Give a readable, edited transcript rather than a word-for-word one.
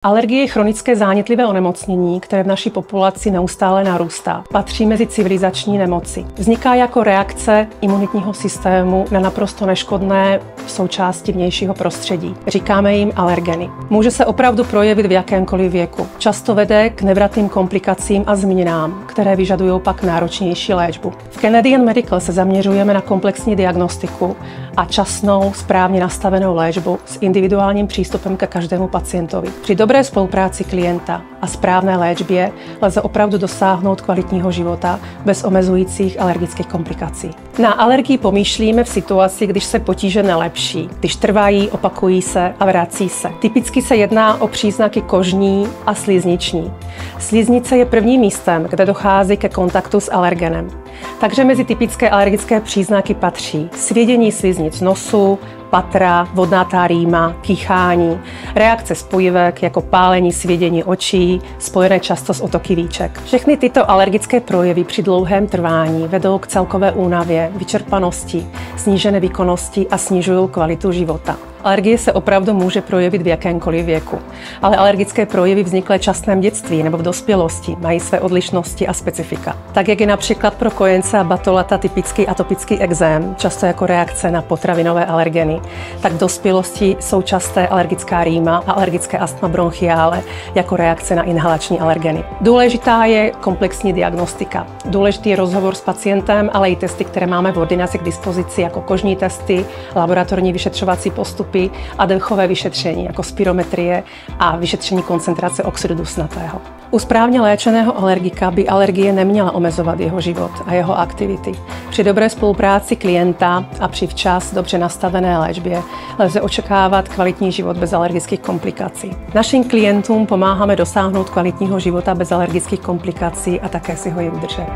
Alergie je chronické zánětlivé onemocnění, které v naší populaci neustále narůstá. Patří mezi civilizační nemoci. Vzniká jako reakce imunitního systému na naprosto neškodné součásti vnějšího prostředí. Říkáme jim alergeny. Může se opravdu projevit v jakémkoliv věku. Často vede k nevratným komplikacím a změnám, které vyžadují pak náročnější léčbu. V Canadian Medical se zaměřujeme na komplexní diagnostiku a časnou, správně nastavenou léčbu s individuálním přístupem ke každému pacientovi. Při dobré spolupráci klienta a správné léčbě lze opravdu dosáhnout kvalitního života bez omezujících alergických komplikací. Na alergii pomýšlíme v situaci, když se potíže nelepší, když trvají, opakují se a vrací se. Typicky se jedná o příznaky kožní a slizniční. Sliznice je prvním místem, kde dochází ke kontaktu s alergenem. Takže mezi typické alergické příznaky patří svědění sliznic nosu, patra, vodnatá rýma, kýchání, reakce spojivek jako pálení, svědění očí, spojené často s otoky víček. Všechny tyto alergické projevy při dlouhém trvání vedou k celkové únavě, vyčerpanosti, snížené výkonnosti a snižují kvalitu života. Alergie se opravdu může projevit v jakémkoliv věku, ale alergické projevy vzniklé v časném dětství nebo v dospělosti mají své odlišnosti a specifika. Tak jak je například pro kojence a batolata typický atopický ekzém, často jako reakce na potravinové alergeny, tak v dospělosti jsou časté alergická rýma a alergické astma bronchiále jako reakce na inhalační alergeny. Důležitá je komplexní diagnostika. Důležitý je rozhovor s pacientem, ale i testy, které máme v ordinaci k dispozici, jako kožní testy, laboratorní vyšetřovací postupy a dechové vyšetření, jako spirometrie a vyšetření koncentrace oxidu dusnatého. U správně léčeného alergika by alergie neměla omezovat jeho život a jeho aktivity. Při dobré spolupráci klienta a při včas dobře nastavené léčbě lze očekávat kvalitní život bez alergických komplikací. Našim klientům pomáháme dosáhnout kvalitního života bez alergických komplikací a také si ho i udržet.